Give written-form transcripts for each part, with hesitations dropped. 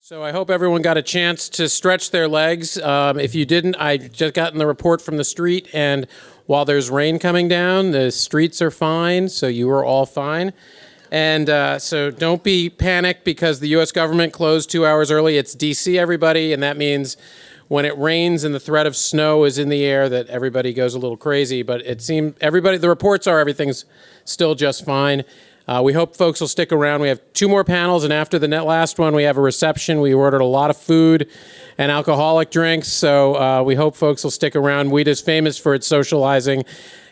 So I hope everyone got a chance to stretch their legs. If you didn't, I just gotten the report from the street, and while there's rain coming down, the streets are fine, so you are all fine. And so don't be panicked because the U.S. government closed 2 hours early. It's D.C., everybody, and that means when it rains and the threat of snow is in the air that everybody goes a little crazy. But it seemed the reports are everything's still just fine. We hope folks will stick around. We have 2 more panels, and after the last one, we have a reception. We ordered a lot of food and alcoholic drinks, so we hope folks will stick around. WITA is famous for its socializing.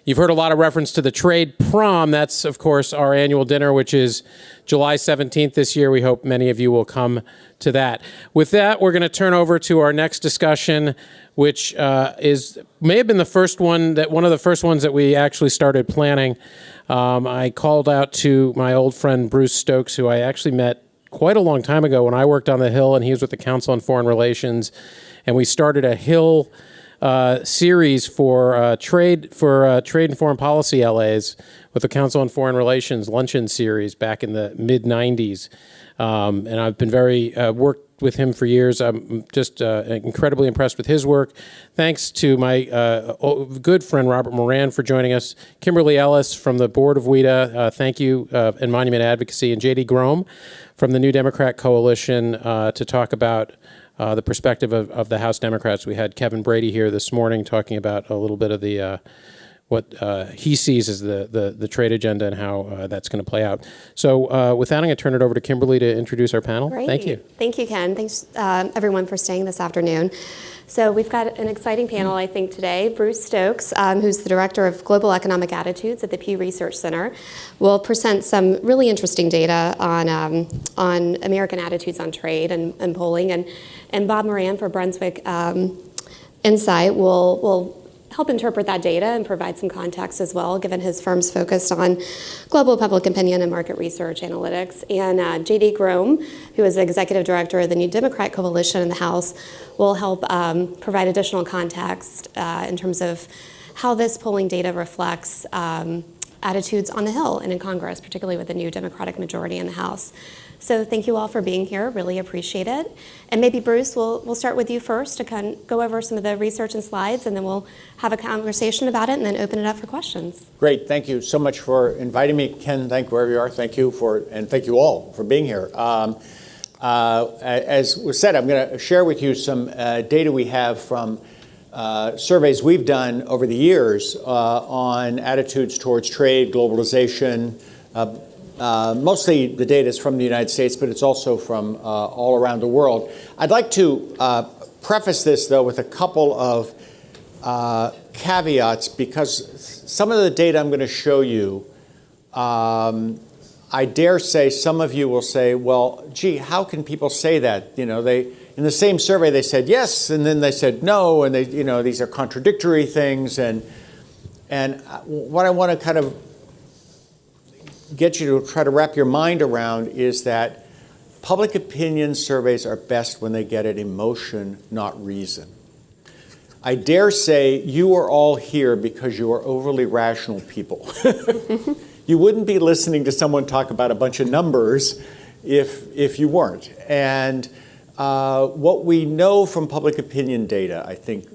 You've heard a lot of reference to the trade prom. That's, of course, our annual dinner, which is July 17th this year. We hope many of you will come to that. With that, we're going to turn over to our next discussion, which may have been one of the first ones that we actually started planning. I called out to my old friend Bruce Stokes, who I actually met quite a long time ago when I worked on the Hill, and he was with the Council on Foreign Relations, and we started a Hill series for trade and foreign policy LAs with the Council on Foreign Relations luncheon series back in the mid-'90s. And I've been worked with him for years. I'm just incredibly impressed with his work. Thanks to my good friend Robert Moran for joining us, Kimberly Ellis from the board of WITA, thank you, and Monument Advocacy, and J.D. Grom from the New Democrat Coalition to talk about the perspective of the House Democrats. We had Kevin Brady here this morning talking about a little bit of the what he sees as the trade agenda and how that's going to play out. So with that, I'm going to turn it over to Kimberly to introduce our panel. Great. Thank you. Thank you, Ken. Thanks, everyone, for staying this afternoon. So we've got an exciting panel, I think, today. Bruce Stokes, who's the Director of Global Economic Attitudes at the Pew Research Center, will present some really interesting data on American attitudes on trade and polling. And Bob Moran for Brunswick Insight will help interpret that data and provide some context as well, given his firm's focus on global public opinion and market research analytics. And J.D. Grom, who is the Executive Director of the New Democrat Coalition in the House, will help provide additional context in terms of how this polling data reflects attitudes on the Hill and in Congress, particularly with the new Democratic majority in the House. So thank you all for being here. Really appreciate it. And maybe, Bruce, we'll start with you first to kind of go over some of the research and slides, and then we'll have a conversation about it and then open it up for questions. Great. Thank you so much for inviting me. Ken, wherever you are, thank you and thank you all for being here. As was said, I'm going to share with you some data we have from surveys we've done over the years on attitudes towards trade, globalization. Mostly the data is from the United States, but it's also from all around the world. I'd like to preface this, though, with a couple of caveats, because some of the data I'm going to show you, I dare say some of you will say, well, gee, how can people say that? You know, in the same survey they said yes, and then they said no, and these are contradictory things. And what I want to kind of get you to try to wrap your mind around is that public opinion surveys are best when they get at emotion, not reason. I dare say you are all here because you are overly rational people. You wouldn't be listening to someone talk about a bunch of numbers if you weren't. And what we know from public opinion data, I think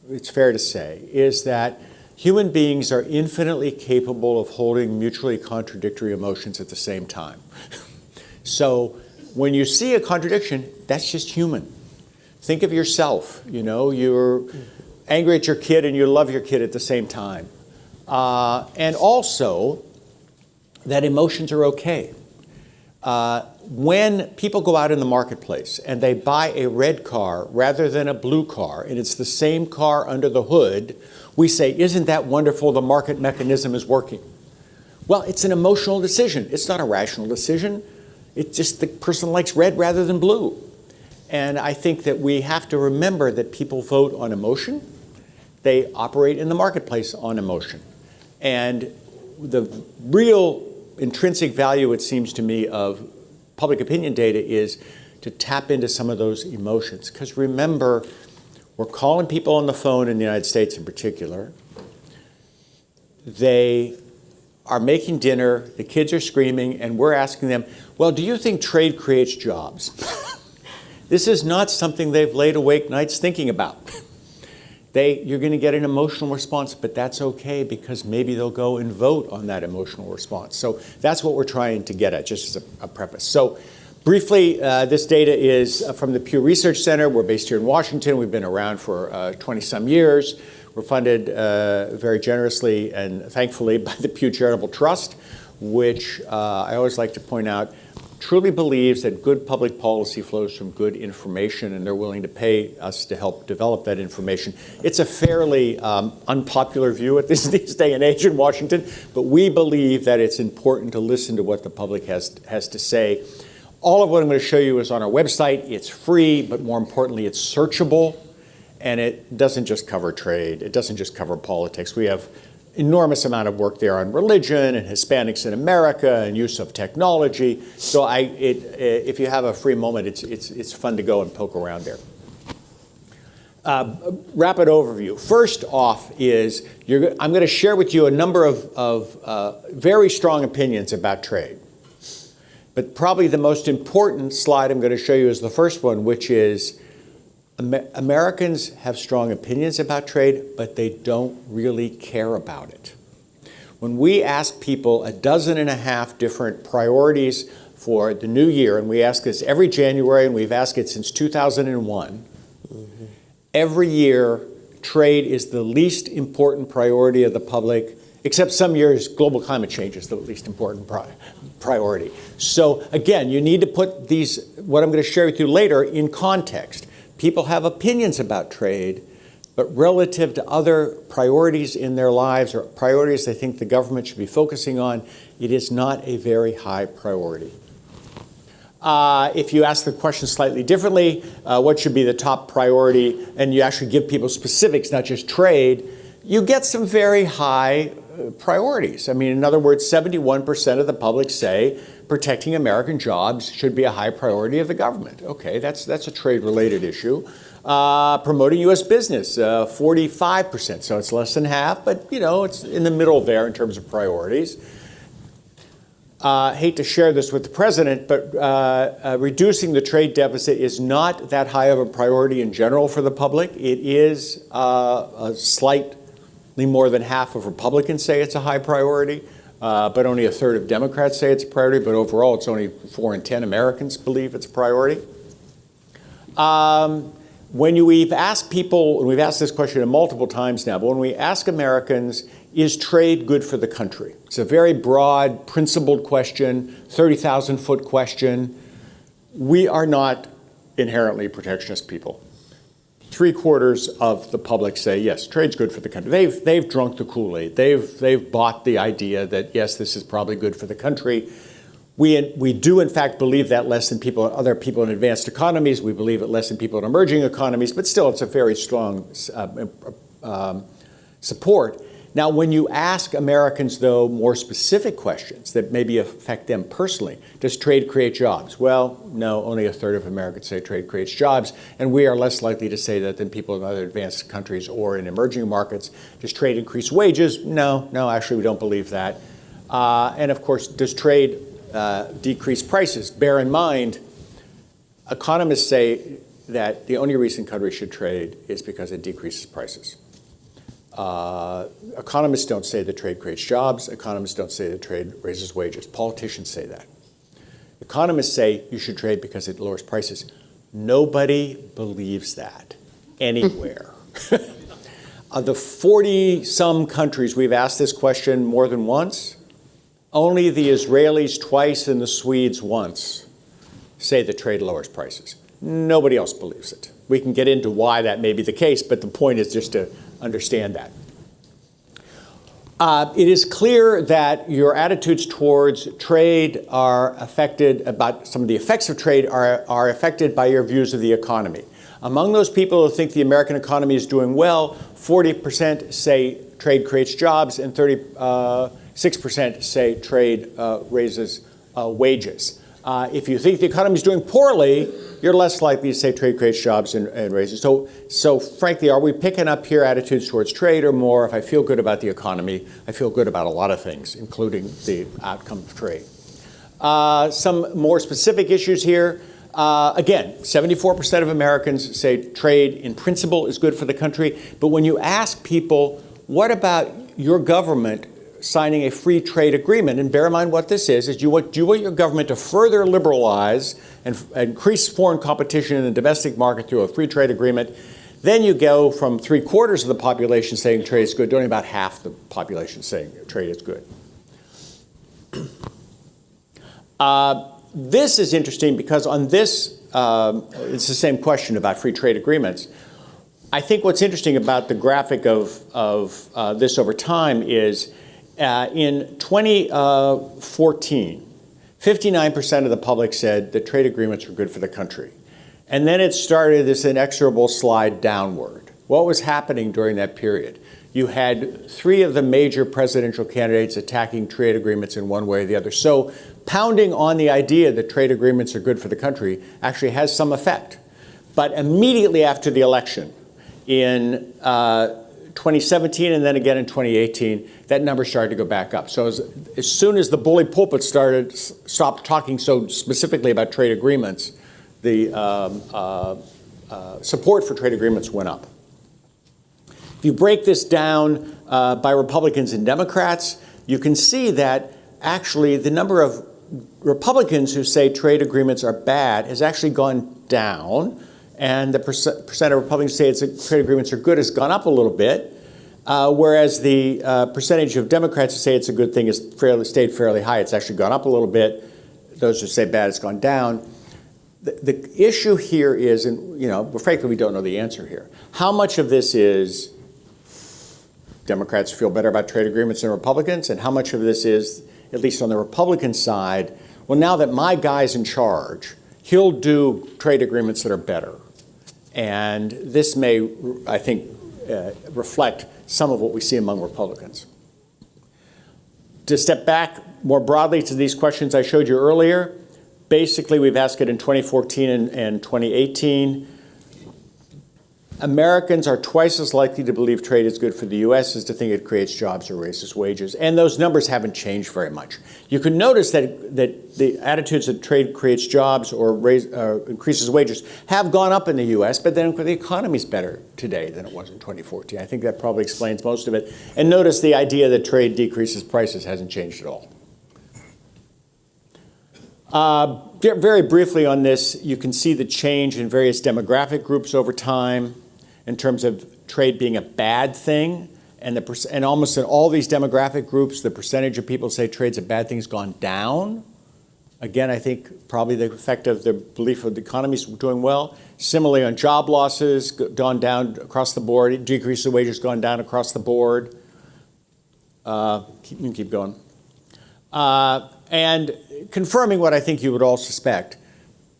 it's fair to say, is that human beings are infinitely capable of holding mutually contradictory emotions at the same time. So when you see a contradiction, that's just human. Think of yourself. You're angry at your kid and you love your kid at the same time. And also that emotions are okay. When people go out in the marketplace and they buy a red car rather than a blue car, and it's the same car under the hood, we say, isn't that wonderful, the market mechanism is working? Well, it's an emotional decision. It's not a rational decision. It's just the person likes red rather than blue. And I think that we have to remember that people vote on emotion. They operate in the marketplace on emotion. And the real intrinsic value, it seems to me, of public opinion data is to tap into some of those emotions. Because remember, we're calling people on the phone in the United States in particular. They are making dinner, the kids are screaming, and we're asking them, well, do you think trade creates jobs? This is not something they've laid awake nights thinking about. You're going to get an emotional response, but that's okay because maybe they'll go and vote on that emotional response. So that's what we're trying to get at, just as a preface. So briefly, this data is from the Pew Research Center. We're based here in Washington. We've been around for 20-some years. We're funded very generously and thankfully by the Pew Charitable Trust, which I always like to point out truly believes that good public policy flows from good information, and they're willing to pay us to help develop that information. It's a fairly unpopular view at this day and age in Washington, but we believe that it's important to listen to what the public has to say. All of what I'm going to show you is on our website. It's free, but more importantly, it's searchable, and it doesn't just cover trade. It doesn't just cover politics. We have enormous amount of work there on religion and Hispanics in America and use of technology. So if you have a free moment, it's fun to go and poke around there. Rapid overview. First off is I'm going to share with you a number of very strong opinions about trade. But probably the most important slide I'm going to show you is the first one, which is Americans have strong opinions about trade, but they don't really care about it. When we ask people 12 different priorities for the new year, and we ask this every January, and we've asked it since 2001, every year trade is the least important priority of the public, except some years global climate change is the least important priority. So again, you need to put what I'm going to share with you later, in context. People have opinions about trade, but relative to other priorities in their lives or priorities they think the government should be focusing on, it is not a very high priority. If you ask the question slightly differently, what should be the top priority, and you actually give people specifics, not just trade, you get some very high priorities. I mean, in other words, 71% of the public say protecting American jobs should be a high priority of the government. Okay, that's a trade-related issue. Promoting U.S. business, 45%, so it's less than half, but it's in the middle there in terms of priorities. Hate to share this with the president, but reducing the trade deficit is not that high of a priority in general for the public. It is slightly more than half of Republicans say it's a high priority, but only a third of Democrats say it's a priority, but overall it's only 4 in 10 Americans believe it's a priority. We've asked people, and we've asked this question multiple times now, but when we ask Americans, is trade good for the country? It's a very broad, principled question, 30,000-foot question. We are not inherently protectionist people. 3/4 of the public say, yes, trade's good for the country. They've drunk the Kool-Aid. They've bought the idea that, yes, this is probably good for the country. We do, in fact, believe that less than other people in advanced economies. We believe it less than people in emerging economies, but still it's a very strong support. Now, when you ask Americans, though, more specific questions that maybe affect them personally, does trade create jobs? Well, no, only a third of Americans say trade creates jobs, and we are less likely to say that than people in other advanced countries or in emerging markets. Does trade increase wages? No, actually, we don't believe that. And of course, does trade decrease prices? Bear in mind, economists say that the only reason countries should trade is because it decreases prices. Economists don't say that trade creates jobs. Economists don't say that trade raises wages. Politicians say that. Economists say you should trade because it lowers prices. Nobody believes that anywhere. Of the 40-some countries we've asked this question more than once, only the Israelis twice and the Swedes once say that trade lowers prices. Nobody else believes it. We can get into why that may be the case, but the point is just to understand that. It is clear that your attitudes towards trade are affected, about some of the effects of trade are affected by your views of the economy. Among those people who think the American economy is doing well, 40% say trade creates jobs, and 36% say trade raises wages. If you think the economy is doing poorly, you're less likely to say trade creates jobs and raises. So frankly, are we picking up here attitudes towards trade, or more, if I feel good about the economy, I feel good about a lot of things, including the outcome of trade? Some more specific issues here. Again, 74% of Americans say trade in principle is good for the country. But when you ask people, what about your government signing a free trade agreement? And bear in mind what this is you want your government to further liberalize and increase foreign competition in the domestic market through a free trade agreement. Then you go from 3/4 of the population saying trade is good to only about half the population saying trade is good. This is interesting because on this, it's the same question about free trade agreements. I think what's interesting about the graphic of this over time is in 2014, 59% of the public said that trade agreements were good for the country. And then it started this inexorable slide downward. What was happening during that period? You had 3 of the major presidential candidates attacking trade agreements in one way or the other. So pounding on the idea that trade agreements are good for the country actually has some effect. But immediately after the election, in 2017 and then again in 2018, that number started to go back up. So as soon as the bully pulpit stopped talking so specifically about trade agreements, the support for trade agreements went up. If you break this down by Republicans and Democrats, you can see that actually the number of Republicans who say trade agreements are bad has actually gone down, and the percent of Republicans who say trade agreements are good has gone up a little bit, whereas the percentage of Democrats who say it's a good thing has stayed fairly high. It's actually gone up a little bit. Those who say bad, it's gone down. The issue here is, and frankly, we don't know the answer here. How much of this is Democrats feel better about trade agreements than Republicans, and how much of this is, at least on the Republican side, well, now that my guy's in charge, he'll do trade agreements that are better. And this may, I think, reflect some of what we see among Republicans. To step back more broadly to these questions I showed you earlier, basically we've asked it in 2014 and 2018. Americans are twice as likely to believe trade is good for the U.S. as to think it creates jobs or raises wages. And those numbers haven't changed very much. You can notice that the attitudes that trade creates jobs or increases wages have gone up in the U.S., but then the economy's better today than it was in 2014. I think that probably explains most of it. And notice the idea that trade decreases prices hasn't changed at all. Very briefly on this, you can see the change in various demographic groups over time in terms of trade being a bad thing. And almost in all these demographic groups, the percentage of people who say trade's a bad thing has gone down. Again, I think probably the effect of the belief of the economy is doing well. Similarly, on job losses, gone down across the board. Decrease of wages gone down across the board. Keep going. And confirming what I think you would all suspect,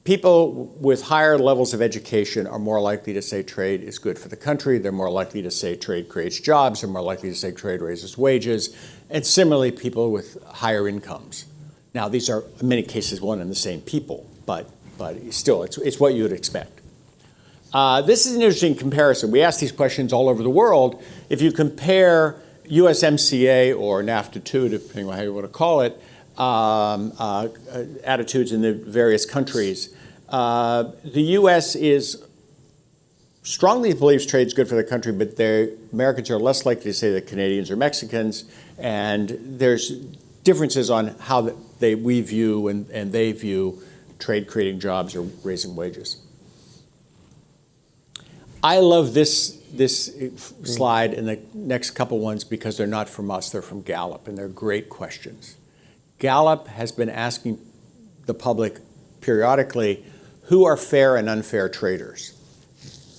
people with higher levels of education are more likely to say trade is good for the country. They're more likely to say trade creates jobs. They're more likely to say trade raises wages. And similarly, people with higher incomes. Now, these are, in many cases, one and the same people, but still, it's what you would expect. This is an interesting comparison. We ask these questions all over the world. If you compare USMCA or NAFTA 2, depending on how you want to call it, attitudes in the various countries. The U.S. strongly believes trade is good for the country, but Americans are less likely to say that Canadians or Mexicans, and there's differences on how we view and they view trade creating jobs or raising wages. I love this slide and the next couple ones because they're not from us, they're from Gallup, and they're great questions. Gallup has been asking the public periodically, who are fair and unfair traders?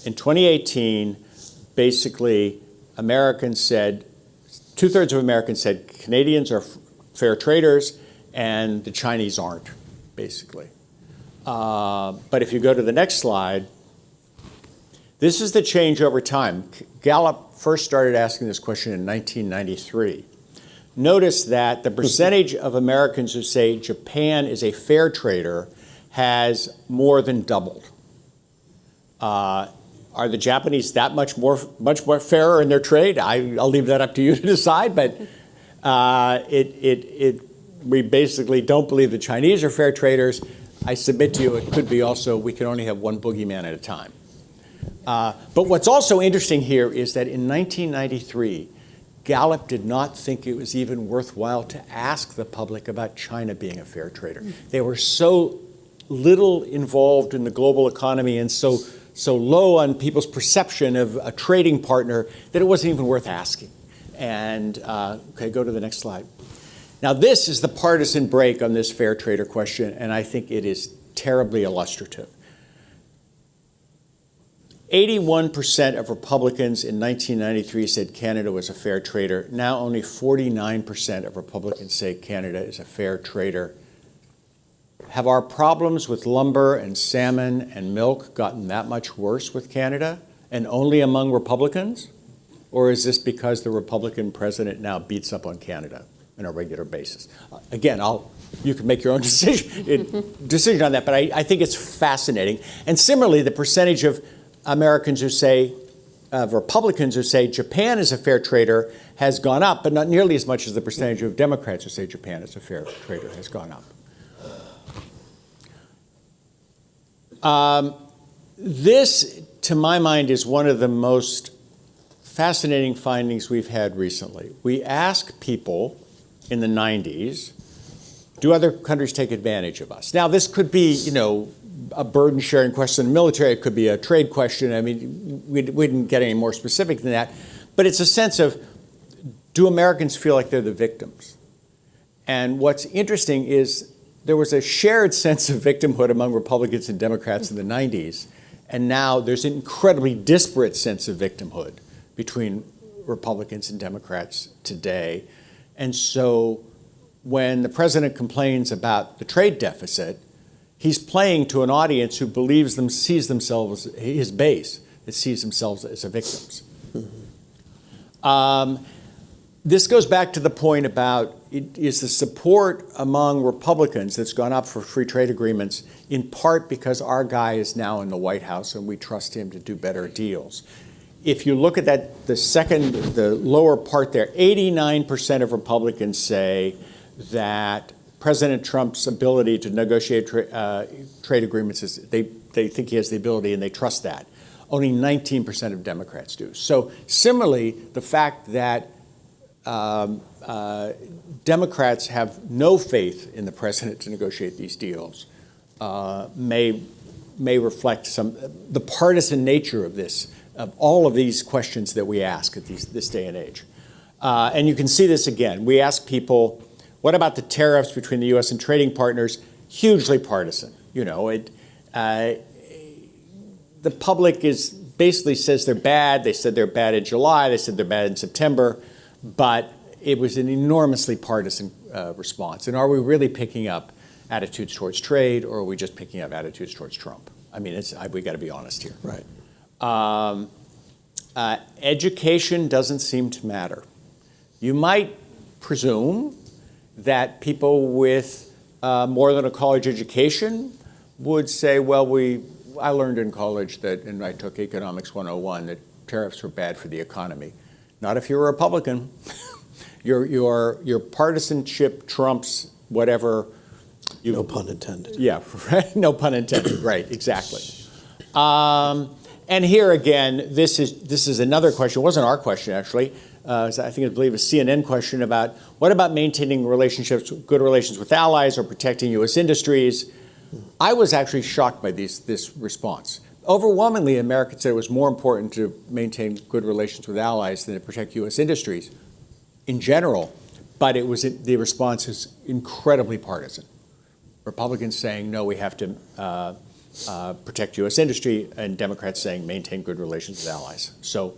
In 2018, basically, Americans said, 2/3 of Americans said Canadians are fair traders and the Chinese aren't, basically. But if you go to the next slide, this is the change over time. Gallup first started asking this question in 1993. Notice that the percentage of Americans who say Japan is a fair trader has more than doubled. Are the Japanese that much more fairer in their trade? I'll leave that up to you to decide, but we basically don't believe the Chinese are fair traders. I submit to you it could be also we can only have one boogeyman at a time. But what's also interesting here is that in 1993, Gallup did not think it was even worthwhile to ask the public about China being a fair trader. They were so little involved in the global economy and so low on people's perception of a trading partner that it wasn't even worth asking. And, okay, go to the next slide. Now, this is the partisan break on this fair trader question, and I think it is terribly illustrative. 81% of Republicans in 1993 said Canada was a fair trader. Now only 49% of Republicans say Canada is a fair trader. Have our problems with lumber and salmon and milk gotten that much worse with Canada and only among Republicans? Or is this because the Republican president now beats up on Canada on a regular basis? Again, you can make your own decision on that, but I think it's fascinating. And similarly, the percentage of Americans who say, Republicans who say Japan is a fair trader has gone up, but not nearly as much as the percentage of Democrats who say Japan is a fair trader has gone up. This, to my mind, is one of the most fascinating findings we've had recently. We ask people in the 90s, do other countries take advantage of us? Now, this could be, a burden-sharing question in the military. It could be a trade question. I mean, we didn't get any more specific than that. But it's a sense of, do Americans feel like they're the victims? And what's interesting is there was a shared sense of victimhood among Republicans and Democrats in the 90s. And now there's an incredibly disparate sense of victimhood between Republicans and Democrats today. And so when the president complains about the trade deficit, he's playing to an audience who sees themselves, his base, that sees themselves as the victims. This goes back to the point about, is the support among Republicans that's gone up for free trade agreements in part because our guy is now in the White House and we trust him to do better deals. If you look at that, the lower part there, 89% of Republicans say that President Trump's ability to negotiate trade agreements they think he has the ability and they trust that. Only 19% of Democrats do. So similarly, the fact that Democrats have no faith in the president to negotiate these deals may reflect the partisan nature of all of these questions that we ask at this day and age. And you can see this again. We ask people, what about the tariffs between the U.S. and trading partners? Hugely partisan. The public basically says they're bad. They said they're bad in July. They said they're bad in September. But it was an enormously partisan response. And are we really picking up attitudes towards trade, or are we just picking up attitudes towards Trump? I mean, we got to be honest here. Right. Education doesn't seem to matter. You might presume that people with more than a college education would say, well, I learned in college and I took Economics 101, that tariffs were bad for the economy. Not if you're a Republican. Your partisanship trumps whatever. No pun intended. Yeah, right? No pun intended. Right, exactly. And here again, this is another question. It wasn't our question, actually. I believe a CNN question about what about maintaining good relations with allies or protecting U.S. industries. I was actually shocked by this response. Overwhelmingly, Americans said it was more important to maintain good relations with allies than to protect U.S. industries in general, but the response is incredibly partisan. Republicans saying, no, we have to protect U.S. industry, and Democrats saying maintain good relations with allies. So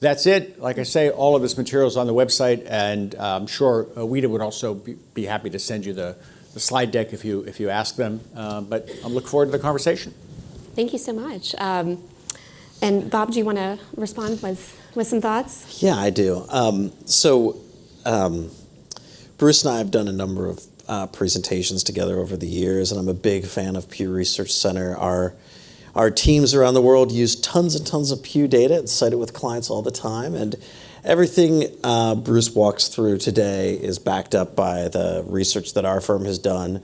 that's it. Like I say, all of this material is on the website, and I'm sure WITA would also be happy to send you the slide deck if you ask them. But I'm looking forward to the conversation. Thank you so much. And Bob, do you want to respond with some thoughts? Yeah, I do. Bruce and I have done a number of presentations together over the years, and I'm a big fan of Pew Research Center. Our teams around the world use tons and tons of Pew data and cite it with clients all the time. And everything Bruce walks through today is backed up by the research that our firm has done.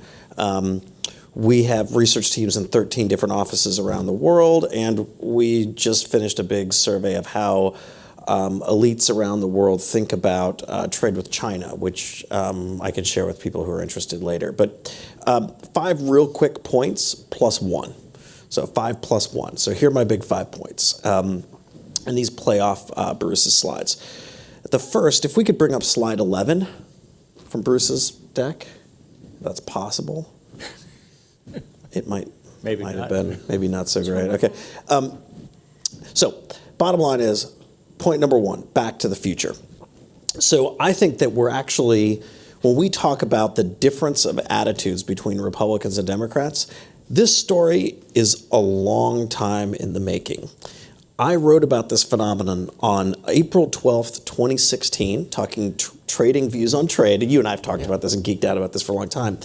We have research teams in 13 different offices around the world, and we just finished a big survey of how elites around the world think about trade with China, which I can share with people who are interested later. But 5 real quick points plus 1. So 5 plus 1. So here are my big 5 points. And these play off Bruce's slides. The first, if we could bring up slide 11 from Bruce's deck, that's possible. It might have been, maybe not so great. Okay. So bottom line is, point number 1, back to the future. So I think that we're actually, when we talk about the difference of attitudes between Republicans and Democrats, this story is a long time in the making. I wrote about this phenomenon on April 12th, 2016, talking trading views on trade. You and I have talked about this and geeked out about this for a long time.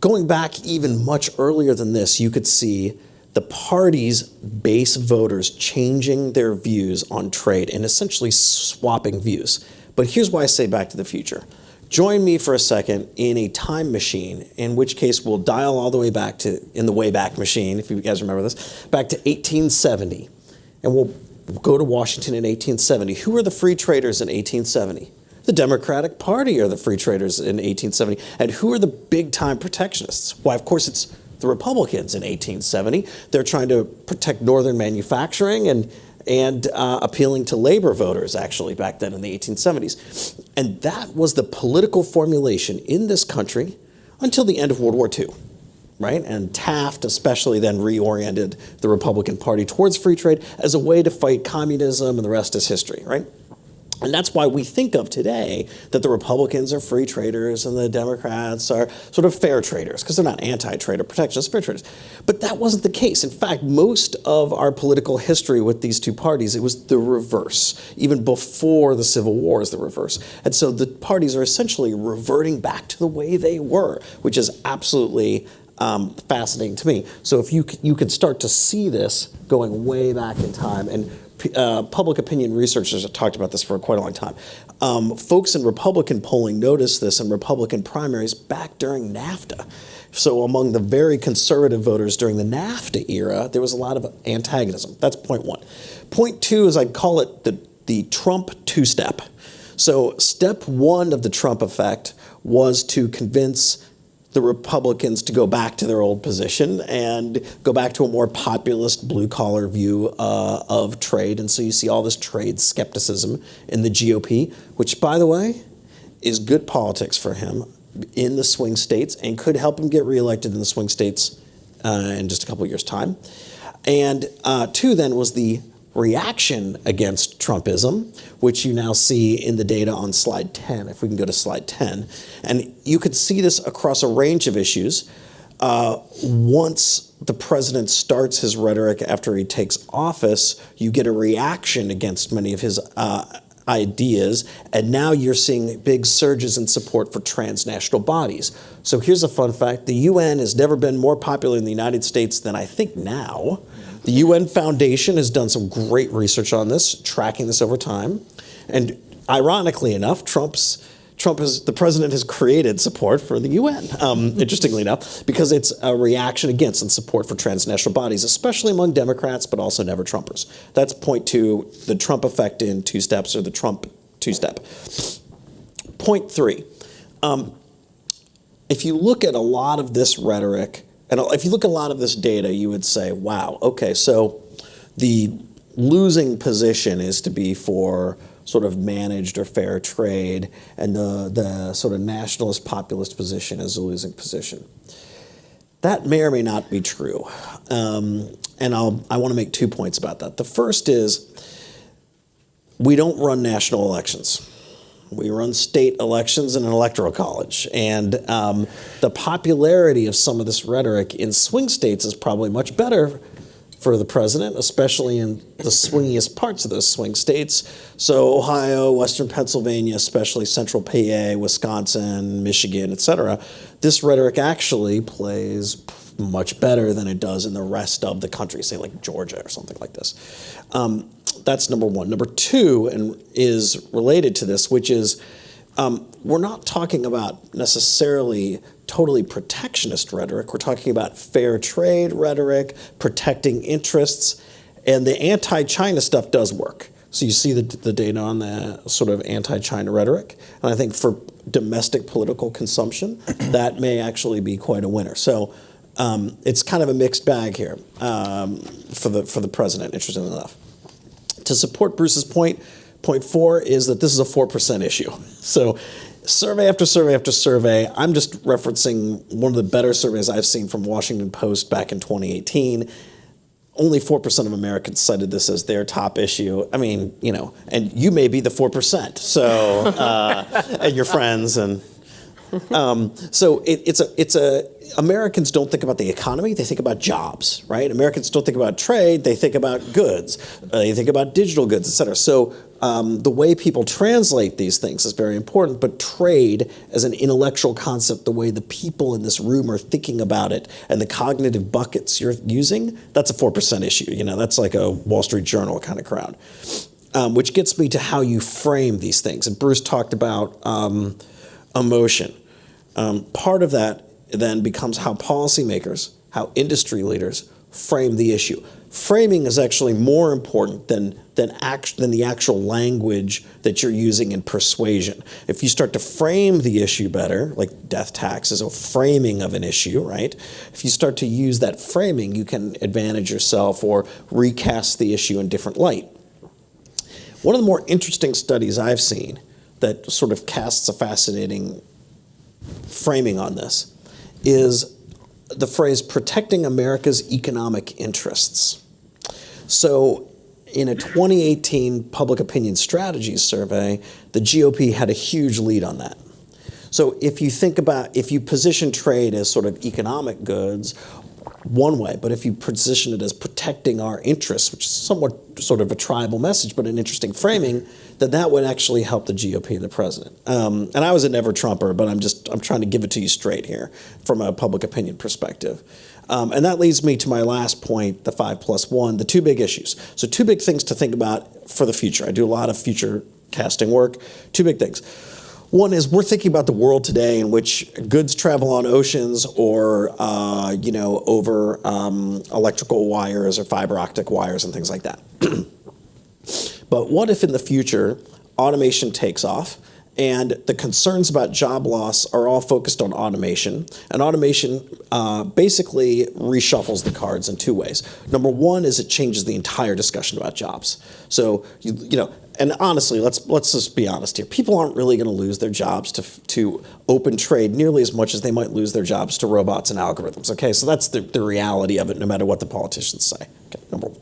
Going back even much earlier than this, you could see the party's base voters changing their views on trade and essentially swapping views. But here's why I say back to the future. Join me for a second in a time machine, in which case we'll dial all the way back to, in the Wayback Machine, if you guys remember this, back to 1870. And we'll go to Washington in 1870. Who are the free traders in 1870? The Democratic Party are the free traders in 1870. And who are the big-time protectionists? Why, of course, it's the Republicans in 1870. They're trying to protect northern manufacturing and appealing to labor voters, actually, back then in the 1870s. And that was the political formulation in this country until the end of World War II, right? And Taft especially then reoriented the Republican Party towards free trade as a way to fight communism, and the rest is history, right? And that's why we think of today that the Republicans are free traders and the Democrats are sort of fair traders, because they're not anti-trade or protectionist, fair traders. But that wasn't the case. In fact, most of our political history with these two parties, it was the reverse. Even before the Civil War is the reverse. And so the parties are essentially reverting back to the way they were, which is absolutely fascinating to me. So if you could start to see this going way back in time, and public opinion researchers have talked about this for quite a long time. Folks in Republican polling noticed this in Republican primaries back during NAFTA. So among the very conservative voters during the NAFTA era, there was a lot of antagonism. That's point 1. Point 2 is, I'd call it the Trump two-step. So step 1 of the Trump effect was to convince the Republicans to go back to their old position and go back to a more populist blue-collar view of trade. And so you see all this trade skepticism in the GOP, which, by the way, is good politics for him in the swing states and could help him get reelected in the swing states in just a couple of years' time. And 2 then was the reaction against Trumpism, which you now see in the data on slide 10, if we can go to slide 10. And you could see this across a range of issues. Once the president starts his rhetoric after he takes office, you get a reaction against many of his ideas, and now you're seeing big surges in support for transnational bodies. So here's a fun fact. The UN has never been more popular in the United States than I think now. The UN Foundation has done some great research on this, tracking this over time. And ironically enough, the president has created support for the UN, interestingly enough, because it's a reaction against and support for transnational bodies, especially among Democrats, but also never-Trumpers. That's point 2, the Trump effect in 2 steps, or the Trump two-step. Point 3, if you look at a lot of this rhetoric, and if you look at a lot of this data, you would say, wow, okay, so the losing position is to be for sort of managed or fair trade, and the sort of nationalist populist position is a losing position. That may or may not be true. And I want to make 2 points about that. The first is, we don't run national elections. We run state elections in an electoral college. And the popularity of some of this rhetoric in swing states is probably much better for the president, especially in the swingiest parts of those swing states. So Ohio, Western Pennsylvania, especially Central PA, Wisconsin, Michigan, et cetera, this rhetoric actually plays much better than it does in the rest of the country, say like Georgia or something like this. That's number 1. Number 2 is related to this, which is we're not talking about necessarily totally protectionist rhetoric. We're talking about fair trade rhetoric, protecting interests, and the anti-China stuff does work. So you see the data on the sort of anti-China rhetoric, and I think for domestic political consumption, that may actually be quite a winner. So it's kind of a mixed bag here for the president, interestingly enough. To support Bruce's point 4 is that this is a 4% issue. So survey after survey after survey, I'm just referencing one of the better surveys I've seen from Washington Post back in 2018. Only 4% of Americans cited this as their top issue. I mean, you know, and you may be the 4%. So, and your friends, and so Americans don't think about the economy; they think about jobs, right? Americans don't think about trade; they think about goods. They think about digital goods, et cetera. So the way people translate these things is very important. But trade, as an intellectual concept, the way the people in this room are thinking about it, and the cognitive buckets you're using, that's a 4% issue. You know, that's like a Wall Street Journal kind of crowd. Which gets me to how you frame these things. And Bruce talked about emotion. Part of that then becomes how policymakers, how industry leaders frame the issue. Framing is actually more important than the actual language that you're using in persuasion. If you start to frame the issue better, like death tax is a framing of an issue, right? If you start to use that framing, you can advantage yourself or recast the issue in different light. One of the more interesting studies I've seen that sort of casts a fascinating framing on this is the phrase protecting America's economic interests. So in a 2018 public opinion strategies survey, the GOP had a huge lead on that. So if you position trade as sort of economic goods, one way, but if you position it as protecting our interests, which is somewhat sort of a tribal message, but an interesting framing, then that would actually help the GOP and the president. And I was a never Trumper, but I'm trying to give it to you straight here from a public opinion perspective. And that leads me to my last point, the 5+1, the two big issues. So two big things to think about for the future. I do a lot of future casting work. Two big things. One is we're thinking about the world today in which goods travel on oceans or, over electrical wires or fiber optic wires and things like that. But what if in the future automation takes off and the concerns about job loss are all focused on automation, and automation basically reshuffles the cards in two ways. Number one is it changes the entire discussion about jobs. So, and honestly, let's just be honest here. People aren't really going to lose their jobs to open trade nearly as much as they might lose their jobs to robots and algorithms. Okay, so that's the reality of it, no matter what the politicians say. Okay, number one.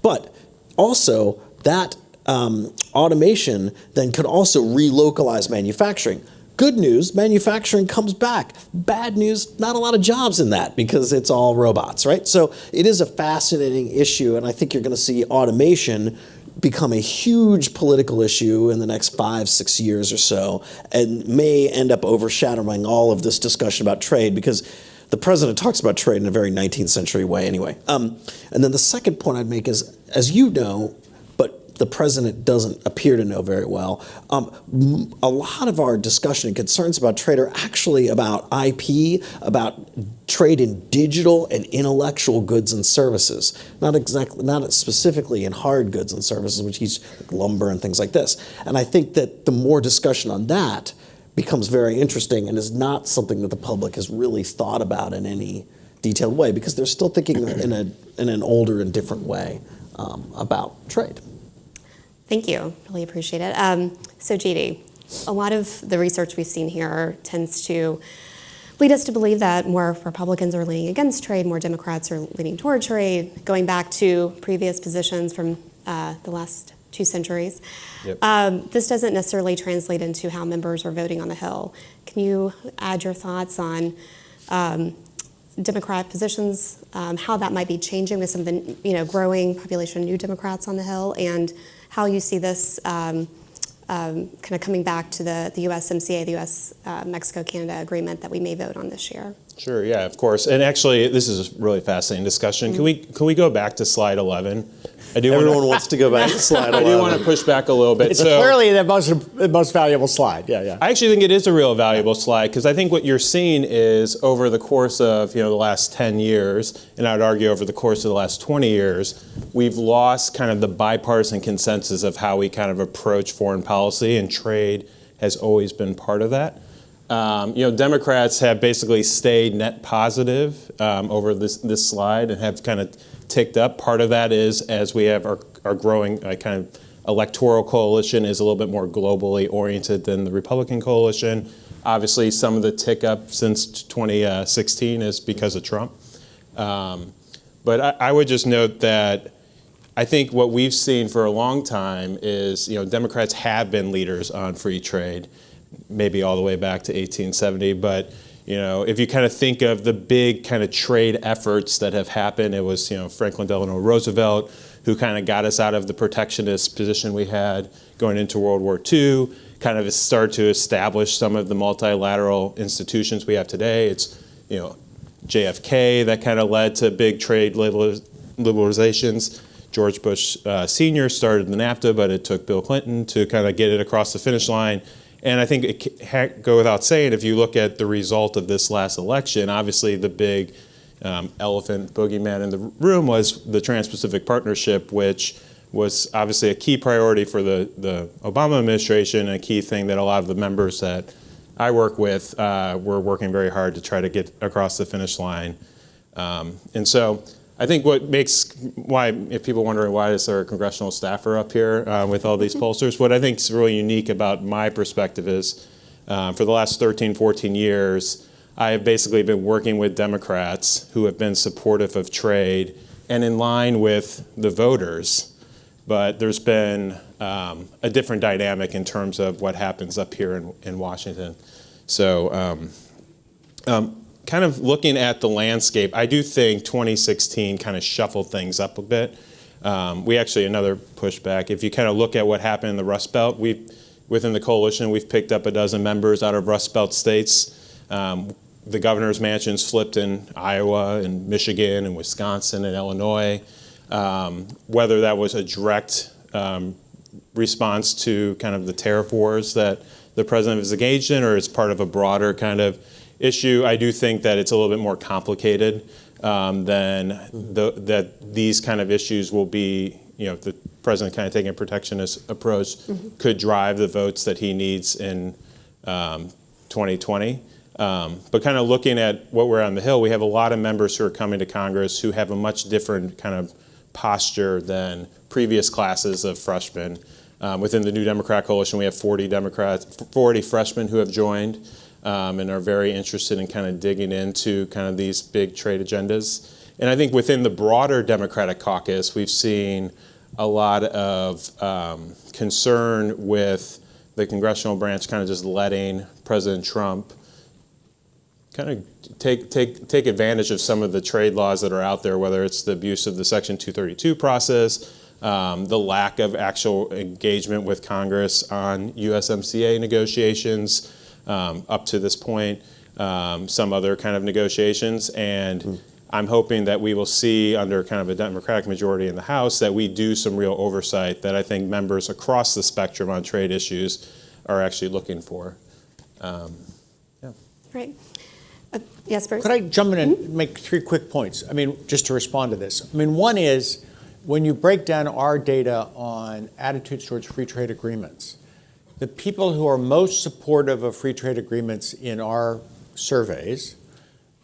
But also, that automation then could also relocalize manufacturing. Good news, manufacturing comes back. Bad news, not a lot of jobs in that because it's all robots, right? So it is a fascinating issue, and I think you're going to see automation become a huge political issue in the next 5-6 years or so, and may end up overshadowing all of this discussion about trade because the president talks about trade in a very 19th century way anyway. And then the second point I'd make is, as you know, but the president doesn't appear to know very well, a lot of our discussion and concerns about trade are actually about IP, about trade in digital and intellectual goods and services, not specifically in hard goods and services, which he's like lumber and things like this. And I think that the more discussion on that becomes very interesting and is not something that the public has really thought about in any detailed way because they're still thinking in an older and different way about trade. Thank you. Really appreciate it. So, GD, a lot of the research we've seen here tends to lead us to believe that more Republicans are leaning against trade, more Democrats are leaning toward trade, going back to previous positions from the last 2 centuries. Yep. This doesn't necessarily translate into how members are voting on the Hill. Can you add your thoughts on Democrat positions, how that might be changing with some of the growing population of new Democrats on the Hill, and how you see this kind of coming back to the USMCA, the U.S.-Mexico-Canada agreement that we may vote on this year? Sure, yeah, of course. And actually, this is a really fascinating discussion. Mm-hmm. Can we go back to slide 11? Everyone wants to go back to slide 11. I do want to push back a little bit. It's clearly the most valuable slide. Yeah. I actually think it is a real valuable slide because I think what you're seeing is over the course of the last 10 years, and I would argue over the course of the last 20 years, we've lost kind of the bipartisan consensus of how we kind of approach foreign policy, and trade has always been part of that. Democrats have basically stayed net positive over this slide and have kind of ticked up. Part of that is as we have our growing kind of electoral coalition is a little bit more globally oriented than the Republican coalition. Obviously, some of the tick up since 2016 is because of Trump. But I would just note that I think what we've seen for a long time is, Democrats have been leaders on free trade, maybe all the way back to 1870. But, if you kind of think of the big kind of trade efforts that have happened, it was, Franklin Delano Roosevelt who kind of got us out of the protectionist position we had going into World War II, kind of started to establish some of the multilateral institutions we have today. It's, JFK that kind of led to big trade liberalizations. George Bush Sr. started the NAFTA, but it took Bill Clinton to kind of get it across the finish line. And I think it can't go without saying, if you look at the result of this last election, obviously the big elephant boogeyman in the room was the Trans-Pacific Partnership, which was obviously a key priority for the Obama administration, and a key thing that a lot of the members that I work with were working very hard to try to get across the finish line. And so I think if people are wondering why is there a congressional staffer up here with all these pollsters, what I think is really unique about my perspective is for the last 13, 14 years, I have basically been working with Democrats who have been supportive of trade and in line with the voters. But there's been a different dynamic in terms of what happens up here in Washington. So kind of looking at the landscape, I do think 2016 kind of shuffled things up a bit. Another pushback, if you kind of look at what happened in the Rust Belt, within the coalition, we've picked up a dozen members out of Rust Belt states. The governor's mansions flipped in Iowa and Michigan and Wisconsin and Illinois. Whether that was a direct response to kind of the tariff wars that the president is engaged in, or it's part of a broader kind of issue, I do think that it's a little bit more complicated than that these kind of issues will be, the president kind of taking a protectionist approach could drive the votes that he needs in 2020. But kind of looking at what we're on the Hill, we have a lot of members who are coming to Congress who have a much different kind of posture than previous classes of freshmen. Within the New Democrat Coalition, we have 40 freshmen who have joined and are very interested in kind of digging into kind of these big trade agendas. And I think within the broader Democratic caucus, we've seen a lot of concern with the congressional branch kind of just letting President Trump kind of take advantage of some of the trade laws that are out there, whether it's the abuse of the Section 232 process, the lack of actual engagement with Congress on USMCA negotiations up to this point, some other kind of negotiations. And I'm hoping that we will see under kind of a Democratic majority in the House that we do some real oversight that I think members across the spectrum on trade issues are actually looking for. Right. Yes, Bruce? Could I jump in and make 3 quick points? I mean, just to respond to this. I mean, one is when you break down our data on attitudes towards free trade agreements, the people who are most supportive of free trade agreements in our surveys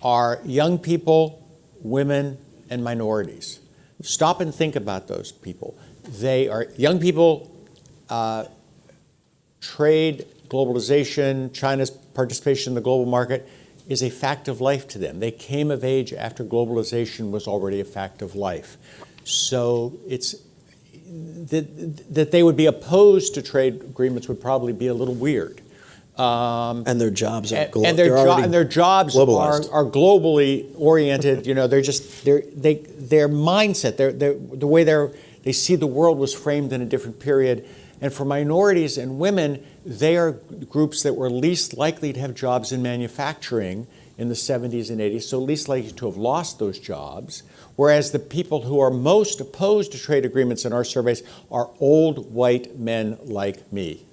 are young people, women, and minorities. Stop and think about those people. They are young people, trade, globalization, China's participation in the global market is a fact of life to them. They came of age after globalization was already a fact of life. So it's that they would be opposed to trade agreements would probably be a little weird. And their jobs are and their jobs are globally oriented. You know, they're just their mindset, the way they see the world was framed in a different period. And for minorities and women, they are groups that were least likely to have jobs in manufacturing in the 70s and 80s, so least likely to have lost those jobs. Whereas the people who are most opposed to trade agreements in our surveys are old white men like me.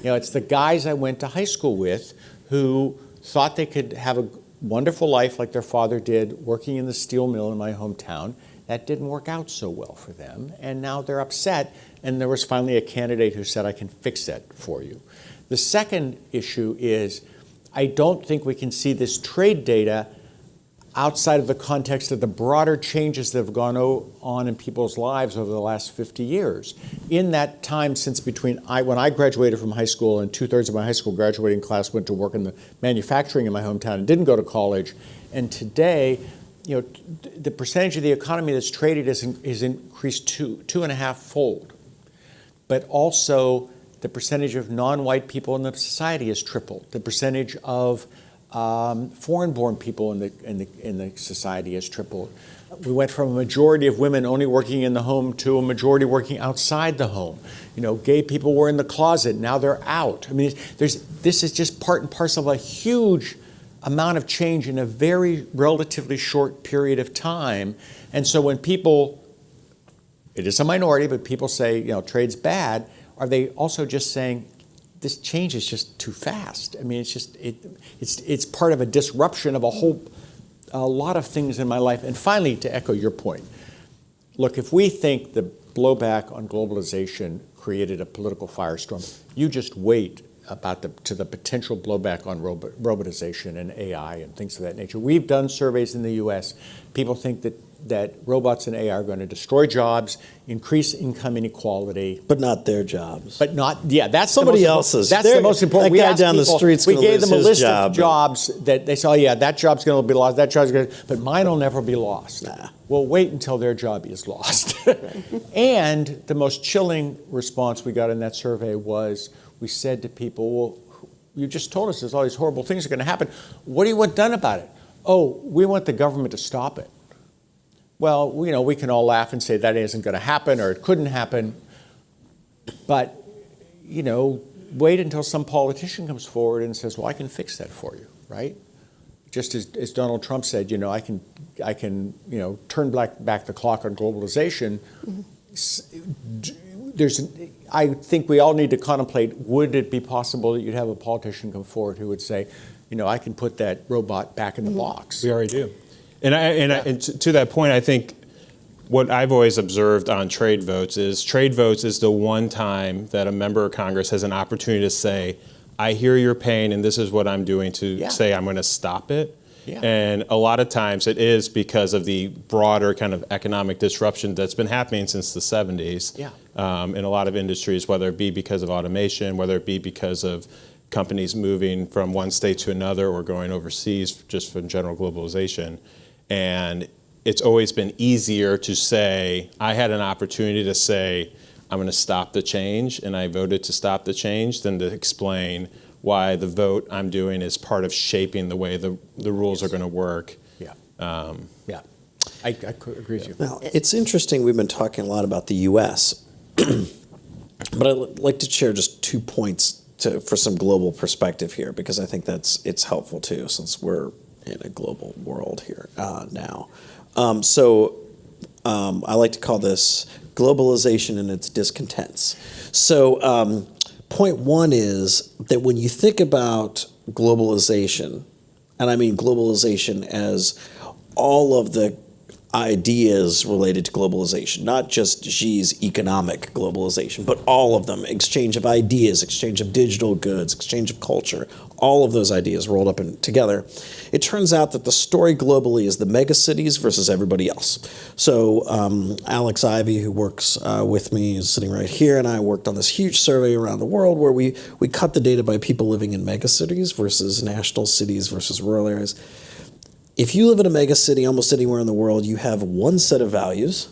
It's the guys I went to high school with who thought they could have a wonderful life like their father did working in the steel mill in my hometown. That didn't work out so well for them, and now they're upset, and there was finally a candidate who said, I can fix that for you. The second issue is I don't think we can see this trade data outside of the context of the broader changes that have gone on in people's lives over the last 50 years. In that time since when I graduated from high school and 2/3 of my high school graduating class went to work in the manufacturing in my hometown and didn't go to college, and today, the percentage of the economy that's traded is increased 2.5-fold. But also, the percentage of non-white people in the society has tripled. The percentage of foreign-born people in the society has tripled. We went from a majority of women only working in the home to a majority working outside the home. Gay people were in the closet, now they're out. I mean, this is just part and parcel of a huge amount of change in a very relatively short period of time. And so when people, it is a minority, but people say, trade's bad, are they also just saying, this change is just too fast? I mean, it's part of a disruption of a lot of things in my life. And finally, to echo your point, look, if we think the blowback on globalization created a political firestorm, you just wait to the potential blowback on robotization and AI and things of that nature. We've done surveys in the US. People think that robots and AI are going to destroy jobs, increase income inequality. But not their jobs. But not, that's somebody else's. That's the most important. That guy down the street's we going to gave lose them a his list job. of jobs that they say, that job's going to be lost, that job's going to, but mine will never be lost. Nah. Well, wait until their job is lost. And the most chilling response we got in that survey was, we said to people, well, you just told us there's all these horrible things are going to happen. What do you want done about it? Oh, we want the government to stop it. Well, we can all laugh and say that isn't going to happen or it couldn't happen. But, wait until some politician comes forward and says, well, I can fix that for you, right? Just as Donald Trump said, I can turn back the clock on globalization. I think we all need to contemplate, would it be possible that you'd have a politician come forward who would say, I can put that robot back in the box. We already do. And to that point, I think what I've always observed on trade votes is the one time that a member of Congress has an opportunity to say, I hear your pain and this is what I'm doing to say I'm going to stop it. Yeah. And a lot of times it is because of the broader kind of economic disruption that's been happening since the 70s in a lot of industries, whether it be because of automation, whether it be because of companies moving from one state to another or going overseas just from general globalization. And it's always been easier to say, I had an opportunity to say, I'm going to stop the change, and I voted to stop the change, than to explain why the vote I'm doing is part of shaping the way the rules are going to work. I agree with you. Now, it's interesting, we've been talking a lot about the U.S., but I'd like to share just 2 points for some global perspective here, because I think it's helpful too, since we're in a global world here now. I like to call this globalization and its discontents. So point one is that when you think about globalization, and I mean globalization as all of the ideas related to globalization, not just Xi's economic globalization, but all of them, exchange of ideas, exchange of digital goods, exchange of culture, all of those ideas rolled up together. It turns out that the story globally is the megacities versus everybody else. So Alex Ivy, who works with me, is sitting right here, and I worked on this huge survey around the world where we cut the data by people living in megacities versus national cities versus rural areas. If you live in a megacity almost anywhere in the world, you have one set of values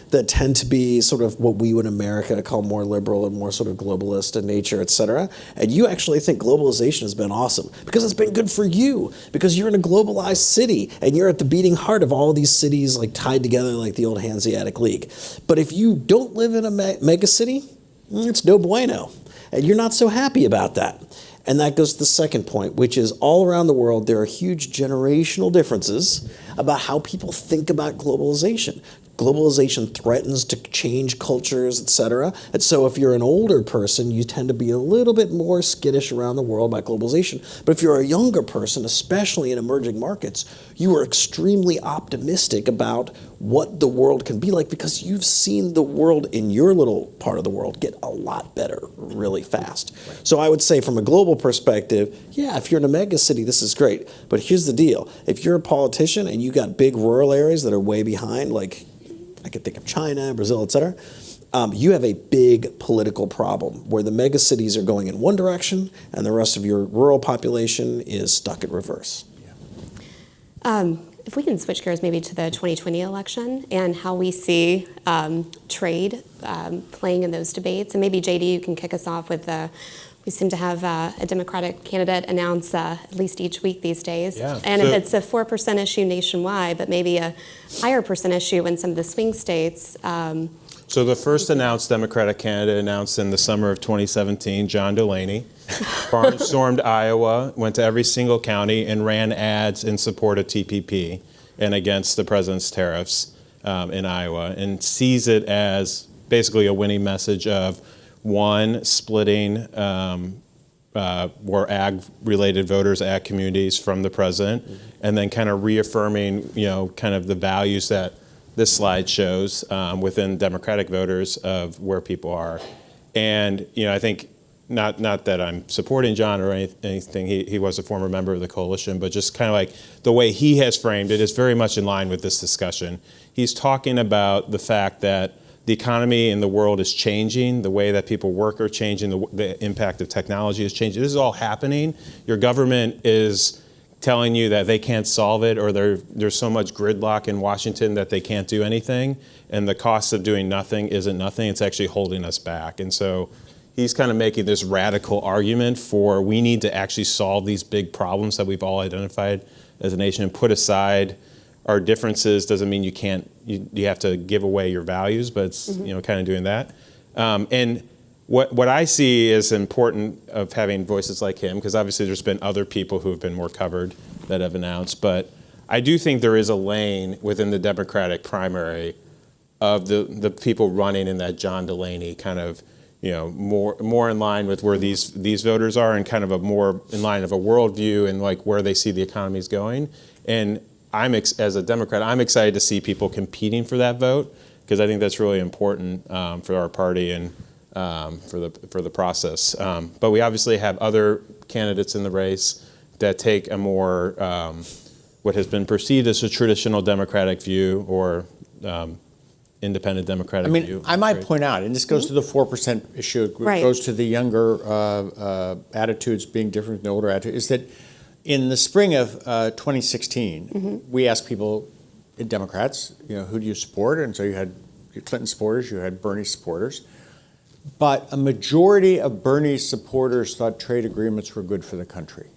that tend to be sort of what we would in America call more liberal and more sort of globalist in nature, et cetera. And you actually think globalization has been awesome because it's been good for you, because you're in a globalized city and you're at the beating heart of all of these cities like tied together like the old Hanseatic League. But if you don't live in a megacity, it's no bueno. And you're not so happy about that. And that goes to the second point, which is all around the world, there are huge generational differences about how people think about globalization. Globalization threatens to change cultures, et cetera. And so if you're an older person, you tend to be a little bit more skittish around the world about globalization. But if you're a younger person, especially in emerging markets, you are extremely optimistic about what the world can be like because you've seen the world in your little part of the world get a lot better really fast. Right. So I would say from a global perspective, yeah, if you're in a mega city, this is great. But here's the deal. If you're a politician and you got big rural areas that are way behind, like I could think of China, Brazil, et cetera, you have a big political problem where the mega cities are going in one direction and the rest of your rural population is stuck in reverse. If we can switch gears maybe to the 2020 election and how we see trade playing in those debates. And maybe, JD, you can kick us off with we seem to have a Democratic candidate announce at least each week these days. Yeah. And if it's a 4% issue nationwide, but maybe a higher percent issue in some of the swing states. So the first announced Democratic candidate announced in the summer of 2017, John Delaney, stormed Iowa, went to every single county and ran ads in support of TPP and against the president's tariffs in Iowa, and sees it as basically a winning message of, one, splitting more ag-related voters, ag communities from the president, and then kind of reaffirming, kind of the values that this slide shows within Democratic voters of where people are. And, I think not that I'm supporting John or anything, he was a former member of the coalition, but just kind of like the way he has framed it is very much in line with this discussion. He's talking about the fact that the economy in the world is changing, the way that people work are changing, the impact of technology is changing. This is all happening. Your government is telling you that they can't solve it, or there's so much gridlock in Washington that they can't do anything, and the cost of doing nothing isn't nothing, it's actually holding us back. And so he's kind of making this radical argument for we need to actually solve these big problems that we've all identified as a nation and put aside our differences. Doesn't mean you have to give away your values, but it's kind of doing that. And what I see is important of having voices like him, because obviously there's been other people who have been more covered that have announced, but I do think there is a lane within the Democratic primary of the people running in that John Delaney kind of, more in line with where these voters are, and kind of a more in line of a worldview and like where they see the economy is going. And as a Democrat, I'm excited to see people competing for that vote, because I think that's really important for our party and for the process. But we obviously have other candidates in the race that take a more what has been perceived as a traditional Democratic view or independent Democratic view. I might point out, and this goes to the 4% issue, it goes to the younger attitudes being different than the older attitudes, is that in the spring of 2016, we asked people, Democrats, who do you support? And so you had your Clinton supporters, you had Bernie supporters. But a majority of Bernie's supporters thought trade agreements were good for the country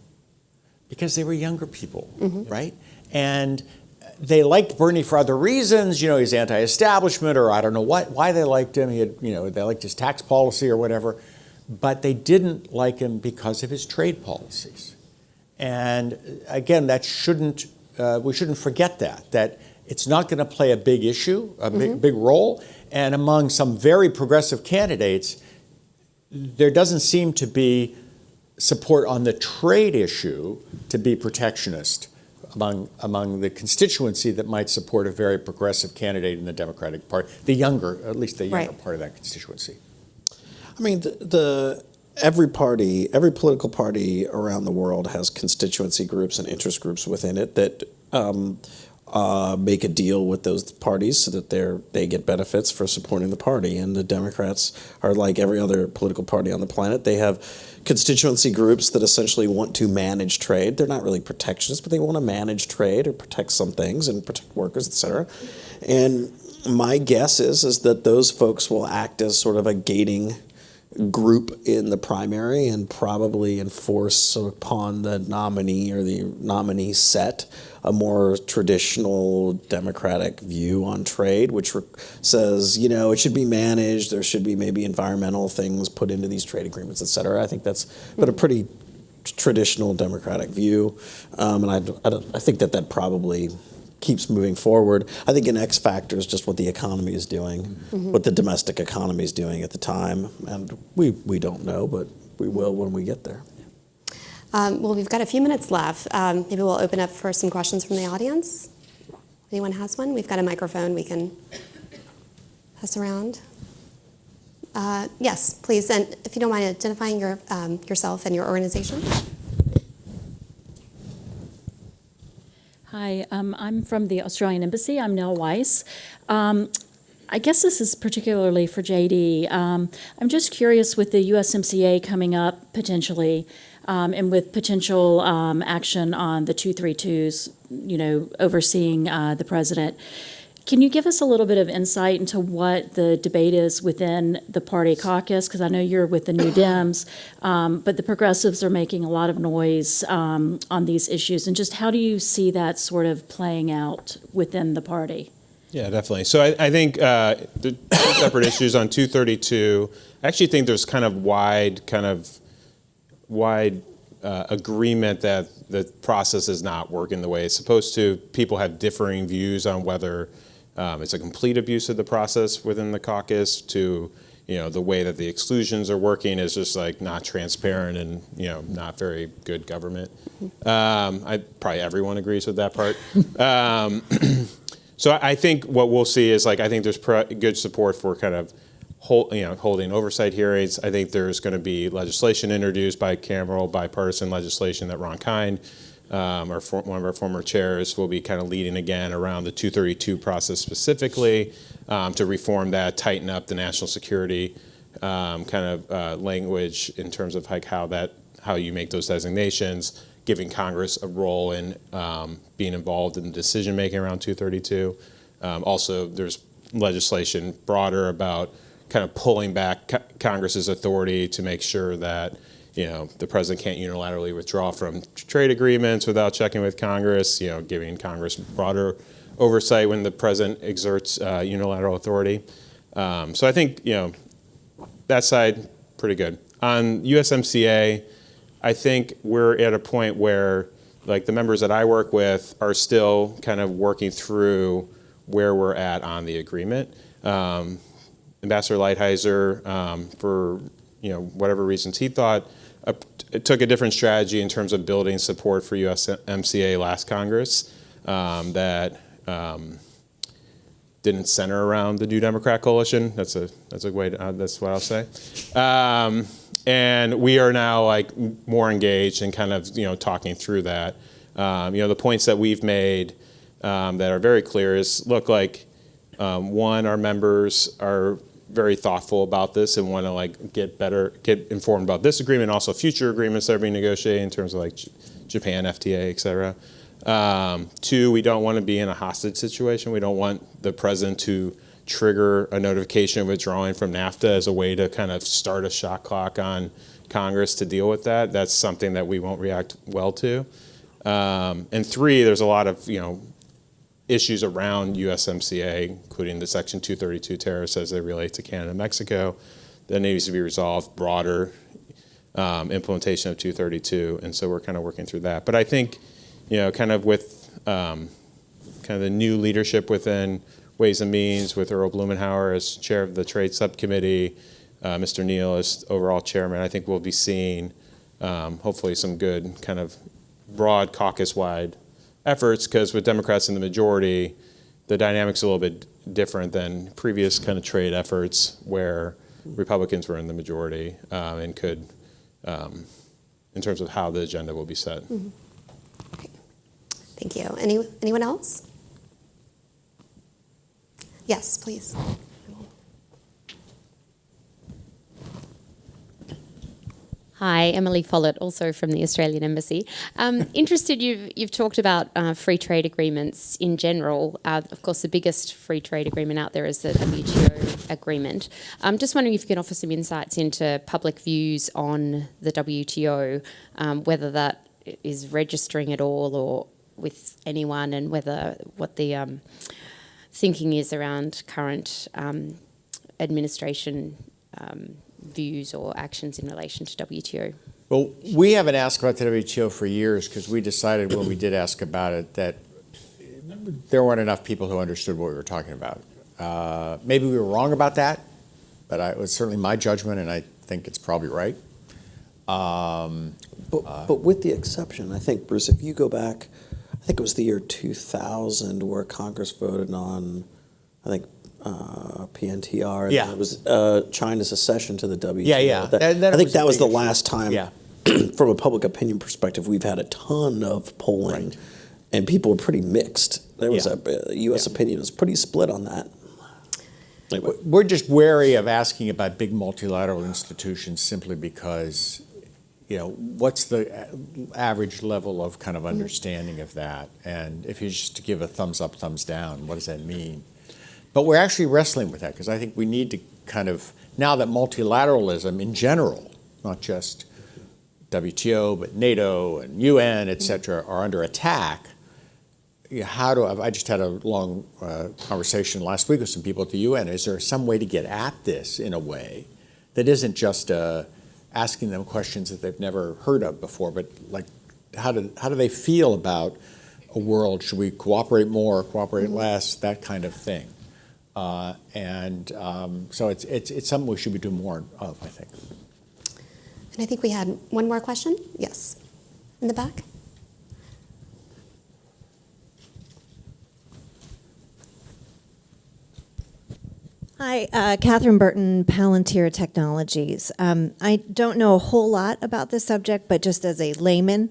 because they were younger people, right? And they liked Bernie for other reasons. He's anti-establishment, or I don't know why they liked him. They liked his tax policy or whatever. But they didn't like him because of his trade policies. And again, we shouldn't forget that it's not going to play a big issue, a big role. And among some very progressive candidates, there doesn't seem to be support on the trade issue to be protectionist among the constituency that might support a very progressive candidate in the Democratic Party, at least the younger part of that constituency. I mean, every political party around the world has constituency groups and interest groups within it that make a deal with those parties so that they get benefits for supporting the party. And the Democrats are like every other political party on the planet. They have constituency groups that essentially want to manage trade. They're not really protectionists, but they want to manage trade or protect some things and protect workers, et cetera. And my guess is that those folks will act as sort of a gating group in the primary and probably enforce upon the nominee or the nominee set a more traditional Democratic view on trade, which says, it should be managed, there should be maybe environmental things put into these trade agreements, et cetera. I think that's been a pretty traditional democratic view, and I think that probably keeps moving forward. I think an X factor is just what the economy is doing, what the domestic economy is doing at the time, and we don't know, but we will when we get there. Well, we've got a few minutes left. Maybe we'll open up for some questions from the audience. Anyone has one? We've got a microphone we can pass around. Yes, please, and if you don't mind identifying yourself and your organization. Hi, I'm from the Australian Embassy. I'm Nell Weiss. I guess this is particularly for JD. I'm just curious with the USMCA coming up potentially, and with potential action on the 232s, overseeing the president. Can you give us a little bit of insight into what the debate is within the party caucus? Because I know you're with the New Dems, but the progressives are making a lot of noise on these issues. And just how do you see that sort of playing out within the party? Yeah, definitely. So I think the two separate issues on 232, I actually think there's kind of wide agreement that the process is not working the way it's supposed to. People have differing views on whether it's a complete abuse of the process within the caucus to, the way that the exclusions are working is just like not transparent and, not very good government. Probably everyone agrees with that part. So I think what we'll see is I think there's good support for kind of holding oversight hearings. I think there's going to be legislation introduced, bicameral, bipartisan legislation that Ron Kind, one of our former chairs, will be kind of leading again around the 232 process specifically to reform that, tighten up the national security language in terms of how you make those designations, giving Congress a role in being involved in the decision making around 232. Also, there's legislation broader about kind of pulling back Congress's authority to make sure that the president can't unilaterally withdraw from trade agreements without checking with Congress, giving Congress broader oversight when the president exerts unilateral authority. So I think, that side, pretty good. On USMCA, I think we're at a point where, the members that I work with are still kind of working through where we're at on the agreement. Ambassador Lighthizer, for whatever reasons he thought, took a different strategy in terms of building support for USMCA last Congress that didn't center around the New Democrat coalition. That's what I'll say. And we are now more engaged and kind of talking through that. The points that we've made that are very clear is one, our members are very thoughtful about this and want to get informed about this agreement, also future agreements that are being negotiated in terms of Japan, FTA, et cetera. Two, we don't want to be in a hostage situation. We don't want the president to trigger a notification of withdrawing from NAFTA as a way to kind of start a shot clock on Congress to deal with that. That's something that we won't react well to. And three, there's a lot of, issues around USMCA, including the Section 232 tariffs as they relate to Canada and Mexico, that needs to be resolved, broader implementation of 232, and so we're kind of working through that. But I think, kind of with kind of the new leadership within Ways and Means, with Earl Blumenauer as chair of the Trade Subcommittee, Mr. Neal as overall chairman, I think we'll be seeing hopefully some good kind of broad caucus-wide efforts, because with Democrats in the majority, the dynamic's a little bit different than previous kind of trade efforts where Republicans were in the majority and could, in terms of how the agenda will be set. Mm-hmm. Okay. Thank you. Anyone else? Yes, please. Hi, Emily Follett, also from the Australian Embassy. Interested, you've talked about free trade agreements in general. Of course, the biggest free trade agreement out there is the WTO agreement. I'm just wondering if you can offer some insights into public views on the WTO, whether that is registering at all or with anyone, and what the thinking is around current administration views or actions in relation to WTO. Well, we haven't asked about the WTO for years because we decided when we did ask about it that there weren't enough people who understood what we were talking about. Maybe we were wrong about that, but it was certainly my judgment, and I think it's probably right. But with the exception, I think, Bruce, if you go back, I think it was the year 2000 where Congress voted on, I think, PNTR. And Yeah. it was China's accession to the WTO. Yeah. I think that was the a big last issue. time, Yeah. from a public opinion perspective, we've had a ton of polling, Right. and people were pretty mixed. There was Yeah. U.S. opinion was pretty split on that. Anyway. We're just wary of asking about big multilateral institutions simply because, what's the average level of kind of understanding of that? And if you just give a thumbs up, thumbs down, what does that mean? But we're actually wrestling with that because I think we need to kind of, now that multilateralism in general, not just WTO, but NATO and UN, et cetera, are under attack, I just had a long conversation last week with some people at the UN. Is there some way to get at this in a way that isn't just asking them questions that they've never heard of before, but like how do they feel about a world? Should we cooperate more, cooperate less, that kind of thing? So it's something we should be doing more of, I think. And I think we had one more question. Yes, in the back. Hi, Catherine Burton, Palantir Technologies. I don't know a whole lot about this subject, but just as a layman,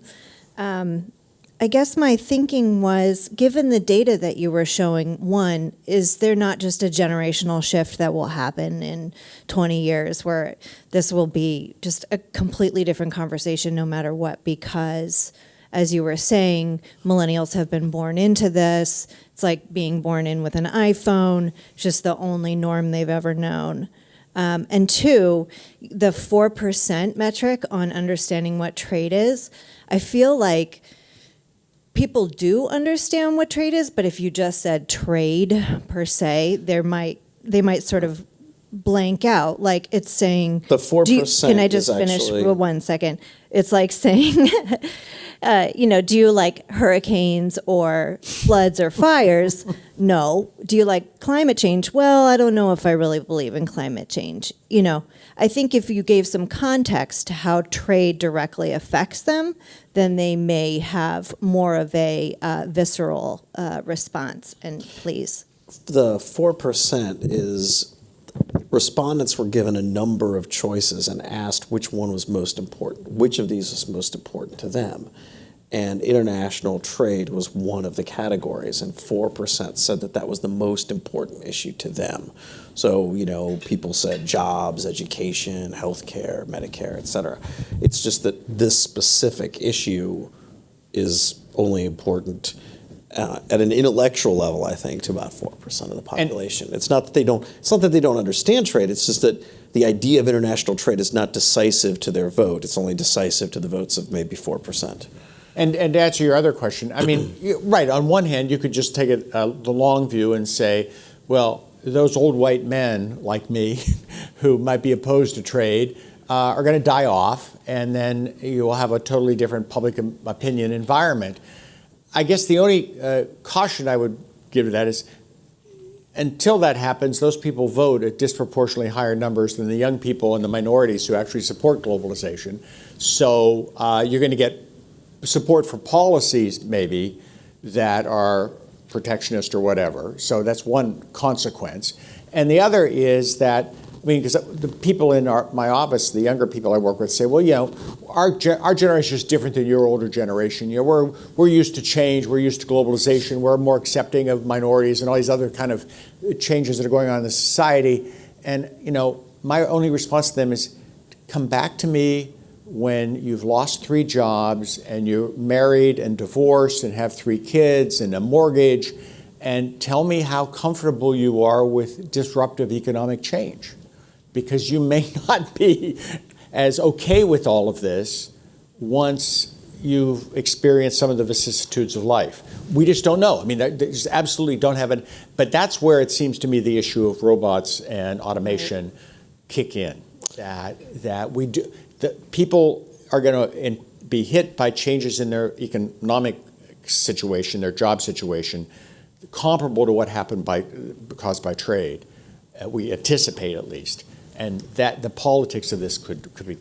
I guess my thinking was, given the data that you were showing, one, is there not just a generational shift that will happen in 20 years where this will be just a completely different conversation no matter what? Because, as you were saying, millennials have been born into this. It's like being born in with an iPhone, just the only norm they've ever known. And two, the 4% metric on understanding what trade is, I feel like people do understand what trade is, but if you just said trade per se, they might sort of blank out. Like it's saying The 4% can I just is finish actually- for 1 second? It's like saying, do you like hurricanes or floods or fires? No. Do you like climate change? Well, I don't know if I really believe in climate change. I think if you gave some context to how trade directly affects them, then they may have more of a visceral response. And please. The 4% is respondents were given a number of choices and asked which one was most important, which of these was most important to them. And international trade was one of the categories, and 4% said that was the most important issue to them. So, people said jobs, education, healthcare, Medicare, et cetera. It's just that this specific issue is only important at an intellectual level, I think, to about 4% of the population. It's not that they don't understand trade. It's just that the idea of international trade is not decisive to their vote. It's only decisive to the votes of maybe 4%. And to answer your other question, I mean, right, on one hand, you could just take the long view and say, well, those old white men like me who might be opposed to trade are going to die off, and then you will have a totally different public opinion environment. I guess the only caution I would give to that is until that happens, those people vote at disproportionately higher numbers than the young people and the minorities who actually support globalization. So you're going to get support for policies maybe that are protectionist or whatever. So that's one consequence. And the other is that, because the people in my office, the younger people I work with say, well, our generation is different than your older generation. We're used to change, we're used to globalization, we're more accepting of minorities and all these other kind of changes that are going on in the society. And, my only response to them is, come back to me when you've lost 3 jobs and you're married and divorced and have 3 kids and a mortgage, and tell me how comfortable you are with disruptive economic change. Because you may not be as okay with all of this once you've experienced some of the vicissitudes of life. We just don't know. I mean, they just absolutely don't have it. But that's where it seems to me the issue of robots and automation kick in. That we do. People are going to be hit by changes in their economic situation, their job situation, comparable to what happened caused by trade. We anticipate, at least, and that the politics of this could be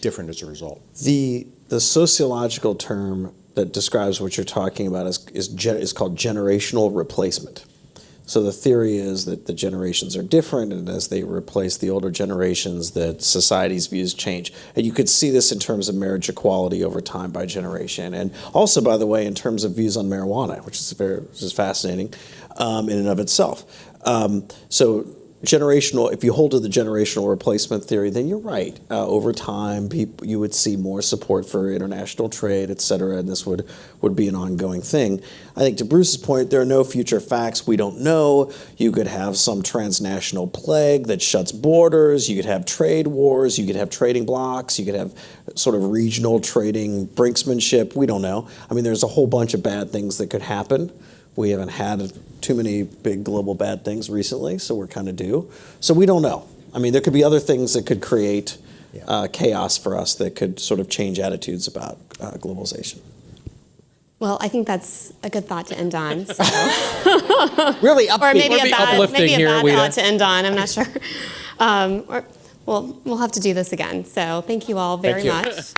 different as a result. The sociological term that describes what you're talking about is called generational replacement. So the theory is that the generations are different, and as they replace the older generations, that society's views change. And you could see this in terms of marriage equality over time by generation, and also, by the way, in terms of views on marijuana, which is fascinating in and of itself. So generational, if you hold to the generational replacement theory, then you're right. Over time, you would see more support for international trade, et cetera, and this would be an ongoing thing. I think to Bruce's point, there are no future facts. We don't know. You could have some transnational plague that shuts borders. You could have trade wars. You could have trading blocs. You could have sort of regional trading brinksmanship. We don't know. I mean, there's a whole bunch of bad things that could happen. We haven't had too many big global bad things recently, so we're kind of due. So we don't know. I mean, there could be other things that could create chaos for us that could sort of change attitudes about globalization. Well, I think that's a good thought to end on. So. Really Or maybe We're a being bad, uplifting maybe a here, bad WITA. thought to end on. I'm not sure. Well, we'll have to do this again. So thank you all very you. much.